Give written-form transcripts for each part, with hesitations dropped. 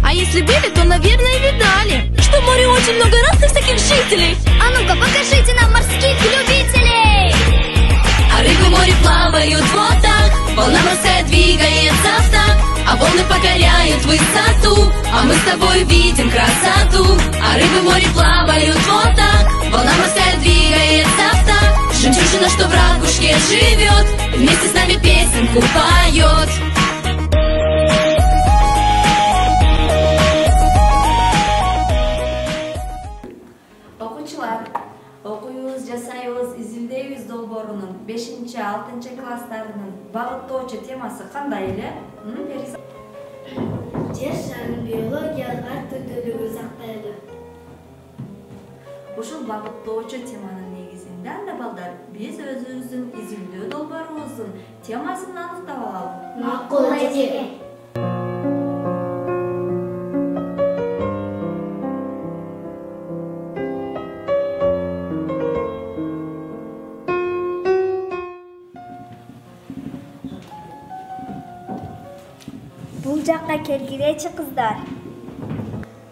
А если были, то, наверное, видали, что в море очень много разных таких жителей. А ну-ка, покажите нам морских любителей. А рыбы в море плавают вот так, волна морская двигается так, а волны покоряют высоту, а мы с тобой видим красоту. А рыбы в море плавают вот так, волна морская двигается так, жемчужина, что в ракушке живет, вместе с нами песенку поет. Окуюбуз, жасайбыз, изилдейбиз долбоорунун 5-6 класстарынын багыттоочу темасы кандай эле? Жер шарынын биологиялык ар түрдүүлүгүн сактайлы. Ушул багыттоочу теманын негизинде анда балдар биз өзүбүздүн изилдөө долбоорубуздун темасын аныктап алалы. Макул эже. Бул жакка келгилечи кыздар.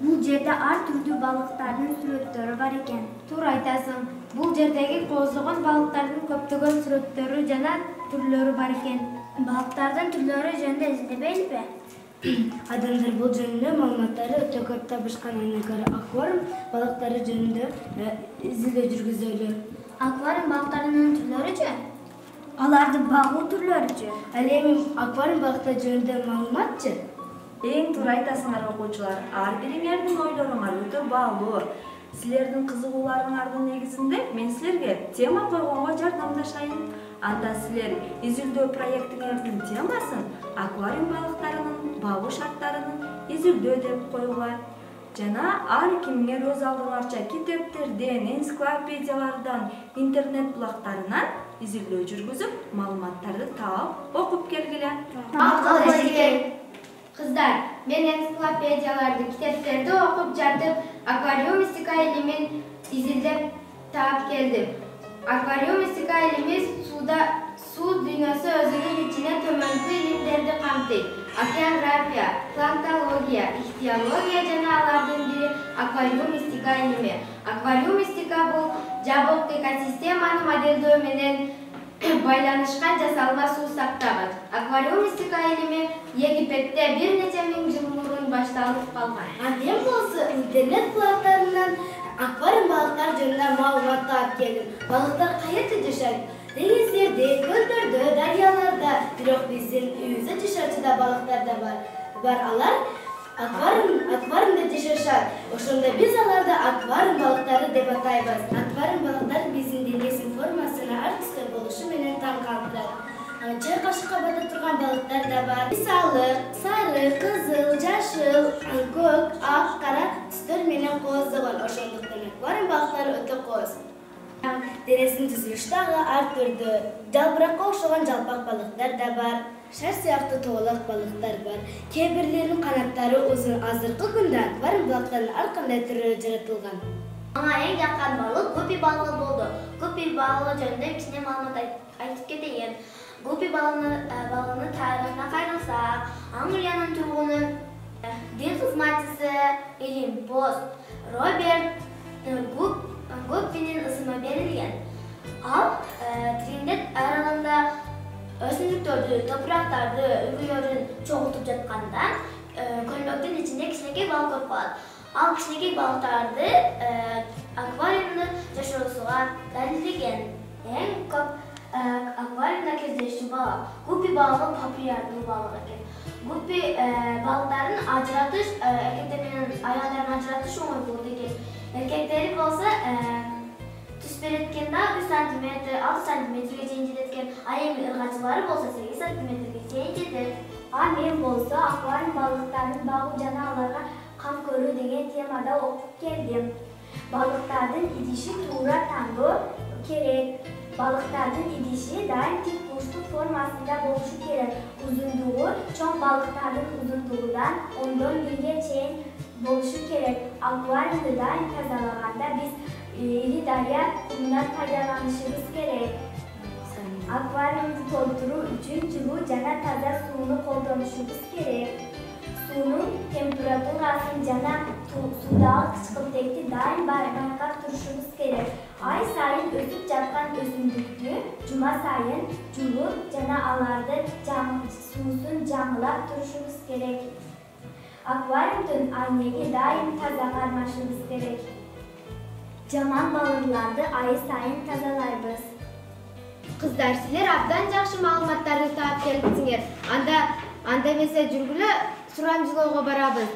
Бул жерде ар түрдүү балыктардын сүрөттөрү бар экен. Туура айтасың. Бул жердеги коозогон балыктардын көптөгөн сүрөттөрү жана түрлөрү бар экен. Балыктардын түрлөрү жөнүндө издебейлиби? Адамдар бул жөнүндө маалыматтарды өтө көп табышканына көрө аквариум балыктары жөнүндө изилдөө жүргүзөлү. Аквариум балыктарынын түрлөрүчү? Алардын багуу түрлөрүчү? Ал эми аквариум балыктар жөнүндө маалыматчы? Эң туура айтасыңар окуучулар. Ар бириңердин ойлоруңар өтө баалуу. Силердин кызыгууларыңардын негизинде мен силерге тема койгонго жардамдашайын. Анда силер изилдөө проектиңердин темасын аквариум балыктарынын багуу шарттарынын изилдөө деп койгула. Жана ар кимиңер өз алдыңарча китептерден, энциклопедиялардан, интернет булактарынан изилдөө жүргүзүп, маалыматтарды таап, окуп келгиле. Макул эже. Кыздар, мен энциклопедияларды, китептерди окуп жатып, аквариумистика илимин изилдеп таап келдим. Аквариумистика илими суу дүйнөсү өзүнүн ичине төмөнкү илимдерди камтыйт. Океанография, планктология, ихтиология жана алардын бири аквариумистика илими. Аквариумистика бул жабык экосистеманы моделдөө менен байланышкан жасалма суу сактагыч. Аквариумистика илими Египетте бир нече миң жыл мурун башталып калган. Анден болсо интернет булактарынан аквариум балыктар жөнүндө маалымат таап келдим. Балыктар каерде жашайт? Деңиздерде, көлдөрдө, дарыяларда, бирок биздин үйүбүздө жашоочу да балыктар да бар. Алар аквариумда жашашат. Ошондо биз аларды аквариум балыктары деп атайбыз. Аквариум балыктар биздин деңиздин формасына ар түстө болушу менен таң калтырат. Чай кашыкка бата турган балыктар да бар. Мисалы, сары, кызыл, жашыл, көк, ак, кара түстөр менен кооздогон. Ошондуктан аквариум балыктары өтө кооз. Денесинин түзүлүшү дагы ар түрдүү. Жалбыракка окшогон жалпак балыктар да бар. Шар сыяктуу тоолак балыктар бар. Кээ бирлеринин канаттары узун. Азыркы күндө аквариум балыктарынын ар кандай түрлөрү жаратылган. Ага эң жаккан балык гуппи балыгы болду. Гуппи балыгы жөнүндө кичине маалымат айтып кетейин. Гуппи балыгынын тарыхына кайрылсак, Англиянын тургуну дин кызматчысы Элин Пост Роберт Гуппинин ысымы берилген. Ал Триндет аралында өсүмдүктөрдү, топурактарды, үгүлөрүн чогултуп жатканда көлмөктүн ичинде кичинекей балык көрүп калат. Ал кичинекей балыктарды аквариумда жашоосуга далилдеген. Эң көп аквариумда кездешүү балык гуппи балыгы популярдуу балык экен. Гуппи балыктарын ажыратыш, эркектер менен аялдарын ажыратыш оңой болот экен. Эркектери болсо Түшпереткенде 1 сантиметр, 6 сантиметрге чейин жеткен, а эми ыргачылары болсо 8 сантиметрге чейин жетет. А мен болсо аквариум балыктарын багуу жана аларга кам көрүү деген темада окуп келдим. Балыктардын идиши туура таңдоо керек. Балыктардын идиши дайым тик бурчтук формасында болушу керек. Узундугу чоң балыктардын узундугунан 10-1 чейин болушу керек. Аквариумду дайым тазалаганда биз ири дарыя кумунан пайдаланышыбыз керек. Аквариумду толтуруу үчүн жылуу жана таза сууну колдонушубуз керек. Суунун температурасын жана суудагы кычкылтекти дайым байкап турушубуз керек. Ай сайын өсүп жаткан өсүмдүктү жума сайын жууп жана аларды суусун жаңылап турушубуз керек. Аквариумдун айнеги дайым таза кармашыбыз керек. Жаман балырларды ай сайын тазалайбыз. Кыздар, силер абдан жакшы маалыматтарды таап келипсиңер. Анда эмесе жүргүлө сурамжылоого барабыз.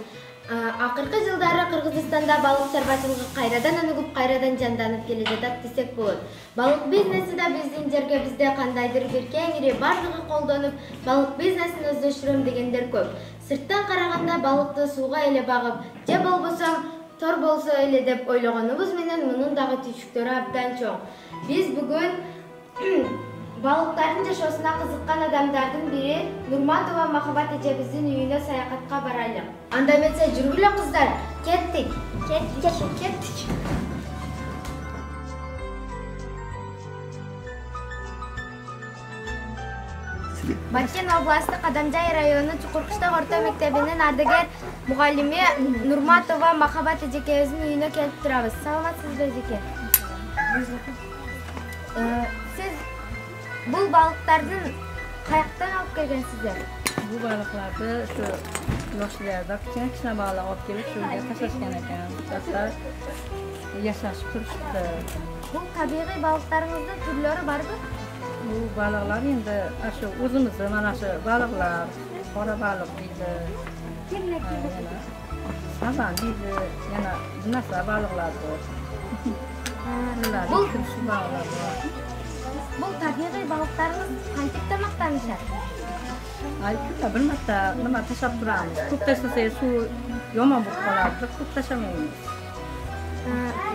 Акыркы жылдары Кыргызстанда балык чарбачылыгы кайрадан өнүгүп, кайрадан жанданып келе жатат десек болот. Балык бизнеси да биздин жерге бизде кандайдыр бир кеңири бардыгы колдонуп, балык бизнесин өздөштүрөм дегендер көп. Сырттан караганда балыкты сууга эле багып, же болбосо тор болсо эле деп ойлогонубуз менен мунун дагы түйшүктөрү абдан чоң. Биз бүгүн балыктардын жашоосуна кызыккан адамдардын бири Нурматова Махабат эжебиздин үйүнө саякатка барайлы. Анда эмесе жүргүлө кыздар, кеттик. Баткен областы Кадамжай району Чукуркуштак орто мектебинин ардагер мугалими Нурматова Махабат эжекебиздин үйүнө келип турабыз. Саламатсызбы эжеке? Сиз бул балыктардын каяктан алып келгенсиздер? Бул балыкларды şu yoshlarda kichkina baliq olib kelib shu yerga tashlashgan ekan. Tashlab yashashib turishibdi. Бул табигый балыктарыңыздын түрлөрү барбы? Bu baliqlar endi shu o'zimizni mana shu baliqlar, qora baliq deydi. Saban deydi, yana bunaqasi baliqlar bor. Bul baliqlar bor. Бул табигый балыктарыңыз кантип тамактанышат? Aytda bir marta nima tashlab turamiz. Ko'p tashlasak suv yomon bo'lib qoladi, ko'p tashlamaymiz.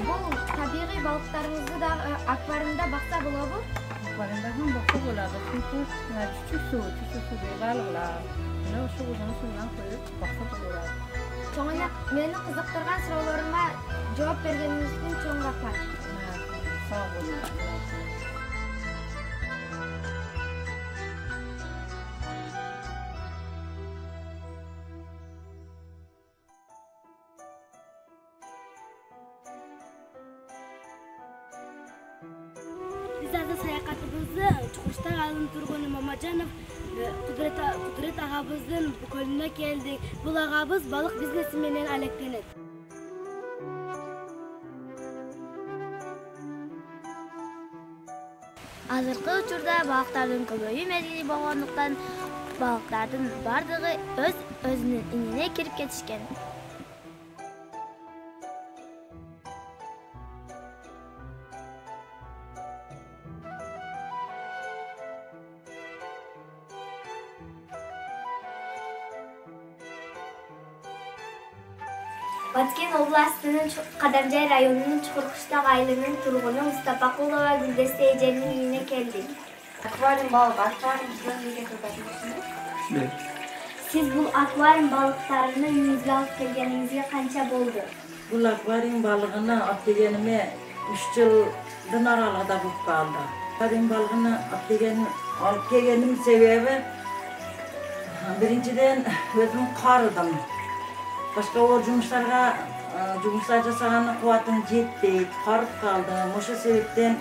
Бул табигый балыктарыңызды да аквариумда бакса болобу? Akvaryumda ham boqsa bo'ladi. Chunki chuchuk suvga baliqlar, mana o'sha o'zini suvdan qo'yib boqsa bo'ladi. Чоңуна мени кызыктырган суроолорума жооп бергениңиз үчүн чоң рахмат. Sog' bo'ling. Biz azı sayakatımızda Çukurkuştak ayılım turgunu Mamacanov Kudret ağabızın kölüne geldik. Bu ağabız balık biznesi menen aleklenет. Азыркы учурда балыктардын көбөйүү мезгили болгондуктан балыктардын бардыгы өзүнүн инине кирип кетишкен. Баткен областынын Кадамжай районунун Чукуркуштак айылынын тургуну Мустапакулова Гүлдесте эженин үйүнө келдик. Аквариум балык, аквариум жөнүндө көтөрүлөсүңүз. Сиз бул аквариум балыктарыны үйүңүзгө алып келгениңизге канча болду? Бул аквариум балыгыны алып келгениме 3 жылдын аралыгында болуп калды. Аквариум балыгыны алып келгеним себеби биринчиден өзүм карыдым. Başka o жұмыстар жасағаны қуатым жетпей, қарып қалдым. Ошо себептен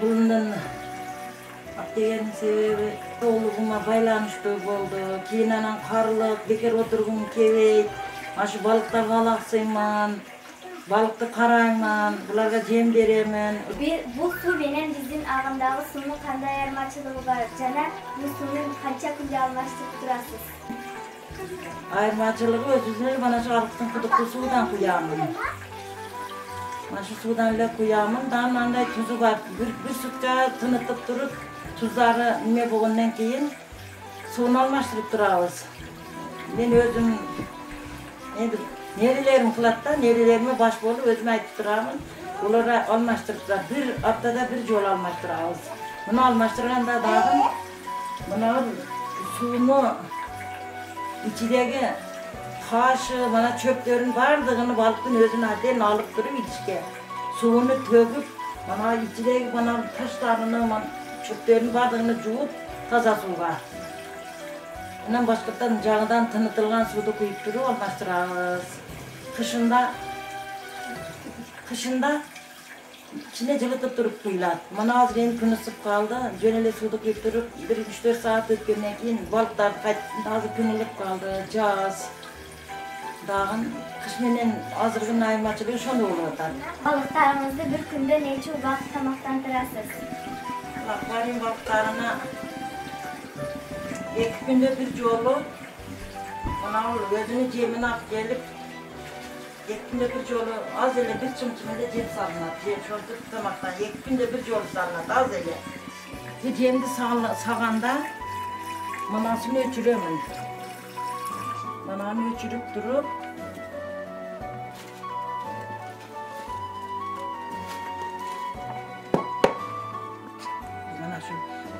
бұлындың деген себебі толығыма байланыштуу болды. Кейін анан қарылып, бекер отырғым келбейт. Ашы балықтарға алаксыймын, балыкты караймын, буларга жем беремин. Бул суу менен биздин агымдагы суунун кандай айырмачылыгы бар жана бул сууну канча күндө алмаштырып турасыз? Ayırmacılığı özünü bana şu arıktın kuduklu sudan kuyamın. Şu sudan ile kuyamın, daha андай tuzu var. Bir sütçe tınıtıp durup, tuzları nime boğundan keyin suyunu almaştırıp durağız. Ben özüm, nerilerim kılatta, nerilerime baş bolup özüm aytıp durağımın. Onlara almaştırıp durağız. Bir haftada bir yol almaştırağız. Bunu almaştırganda dağın, buna suyunu içideki kaşı, bana çöplerin vardığını balıktın özünü aden alıp durup içke. Suyunu töküp, bana içideki bana taşlarını, çöplerin vardığını juup taza suğa. Bundan başkatan canıdan tınıtılgan suyu koyup durup almaştırağız. Kışında içine cılıtıp durup kuyulat. Bana az renk kınısıp kaldı, jönele suyu koyup durup 1-3-4 saat ötkenden keyin balıklar azı kınılıp kaldı, caz. Dağın kış menen azırgın ayırmaçılığı şonu olur. Balıklarımızı bir günde neçe vakit tamaktan tırasız? Akvaryum balıklarına 2 günde bir yolu, ona özünü cemine alıp gelip 2 günde bir yolu az ele bir çımçımında cem salınat. Cem şortu tutamaktan 2 günde bir yolu salınat az ele. Bu cemdi sağanda manasını öçüremem. Mananı öçürüp durup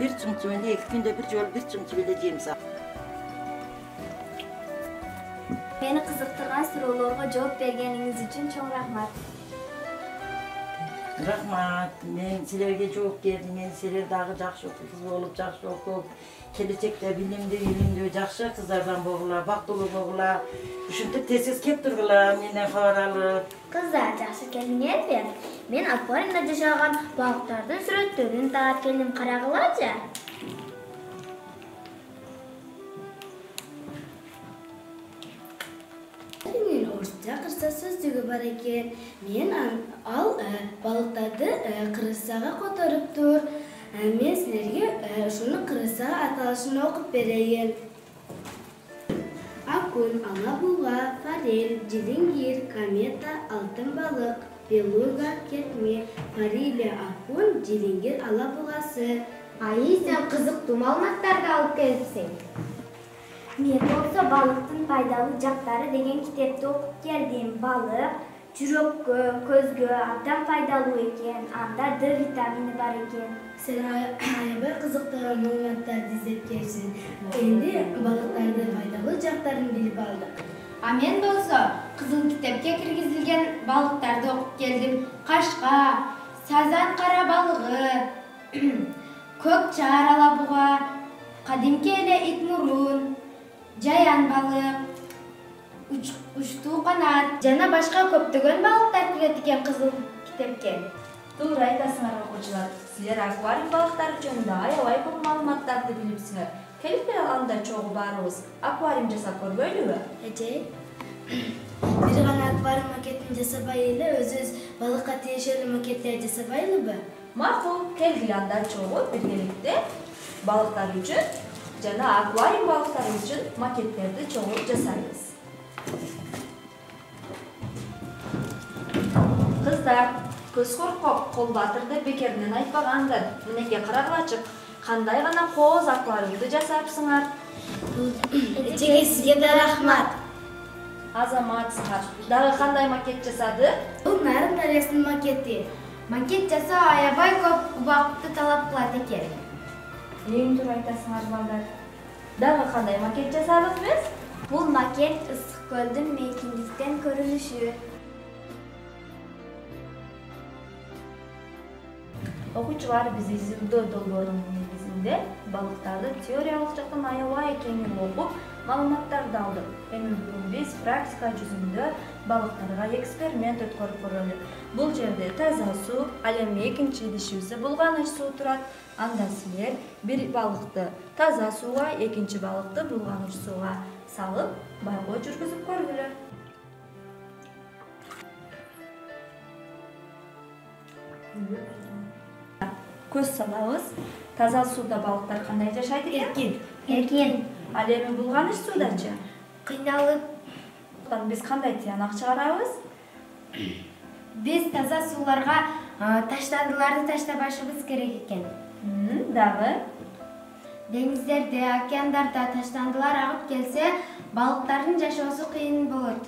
bir çımçımında 2 günde bir yol bir çımçımında cem sağ. Beni kızıktırgan sorularga cevap bergeniniz için çok rahmat. Rahmat, men sizlerge çok geldim, men sizler dağı жақсы kız olup, жақсы okup, gelecekte bilimde жақсы kızlardan boğular, baktulu boğular, üşüntüp tesiz kep durgular, menden haber alıp. Kızlar жақсы keldiňer mi? Men akvaryumda yaşagan balıklardan süretlerini tarap keldim, karagılaca. Men oruscha qirsa so'zligi bar ekan. Men al balıklarni qirsaga ko'tarib tur. Men sizlarga shuni qirsaga atalishini o'qib berayin. Akun, alabuga, farel, jilingir, kometa, altın balık, beluga, ketme, farile, akun, jilingir, alabugası. Ay, sen kızık malummatlardı alıp gelipsin. Men bolsa balıktın faydalı jaktары деген kitapta okup geldim. Balık жүрөккө, көзгө абдан файдалуу экен. Анда D vitamini бар экен. Sen aябай kızıktırgan malummatlardı izlep gelsin. Endi balıklardı faydalı jaktarını bilip aldık. A men bolsa kızıl kitapga kirgizilgen balıklardı okup geldim. Kaşka, sazan kara balığı, kök çağır alabuga, kadimki ele itmurun, jayan balık, uçtuğu kanat, jana başka köptөгөн balıklar kiret eken kızıl kitapga. Туура айтасыңар окуучулар. Силер аквариум балыктары жөнүндө аябай көп маалыматтарды билипсиңер. Келип анда чогуу барыбыз аквариум жасап көрбөйлүбү? Ece, bir gana akvaryum maketini jasabay ele öz balıkka tiyişeli maketler jasabaylыбы? Макул, келгиле анда чогуу биргеликте балыктар үчүн жана аквариум балыктары үчүн макеттерди чогуу жасайбыз. Кыздар, көз коркоп, кол батырды бекеринен айтпагандыр. Мынеке карагылачык, кандай гана кооз аквариумду жасапсыңар? Ecege sizge de rahmat. Азаматсыңар. Дагы кандай макет жасады? Бул Нарын дарыясынын макети. Макет жасоо аябай көп убакытты талап кылат экен. Эң туура айтасыңар балдар. Дагы кандай макет жасадык биз? Бул макет ысык көлдүн мейкиндиктен көрүнүшү. Окуучулар биз изилдөө долбоорунун негизинде балыктарды теориялык жактан аябай кеңири окуп, маалыматтарды алдык. Эми бүгүн биз практика жүзүндө балыктарга эксперимент өткөрүп көрөлү. Бул жерде таза суу, ал эми экинчи идишибизде булганыч суу турат. Анда силер бир балыкты таза сууга, экинчи балыкты булганыч сууга салып, байкоо жүргүзүп көргүлө. Көз салабыз. Таза сууда балыктар кандай жашайт экен? Эркин. Ал эми булганыч суудачы? Кыйналып. Биз кандай тыянак чыгарабыз? Биз таза сууларга таштандыларды таштабашыбыз керек экен. Дагы? Деңиздерде, океандарда таштандылар агып келсе, балыктардын жашоосу кыйын болот.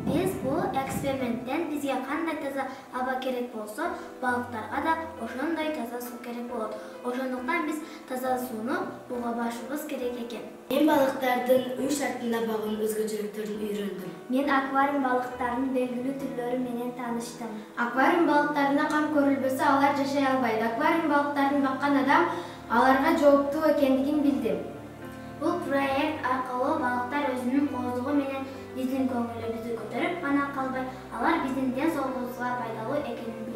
Biz bu eksperimentten bizge qanday taza hava gerek bolsa, balıklarga da oşonday taza su gerek bolot. Oşonduktan biz taza suunu buğa başыбыз gerek eken. Men balıklardan uy şartında bağın özgöçülüklerini öğrendim. Men akvaryum balıklarının belgili türleri menen tanıştım. Akvaryum balıklarına kam көрülböse алар жашай албайт. Аквариум балыктарын баккан адам аларга жооптуу экендигин билдим. Bu proyekt arkalı balıklar özünün kozuğu menen bizdin көңүлүбүздү көтөрүп гана калбай, алар биздин ден соолугубузга пайдалуу экенин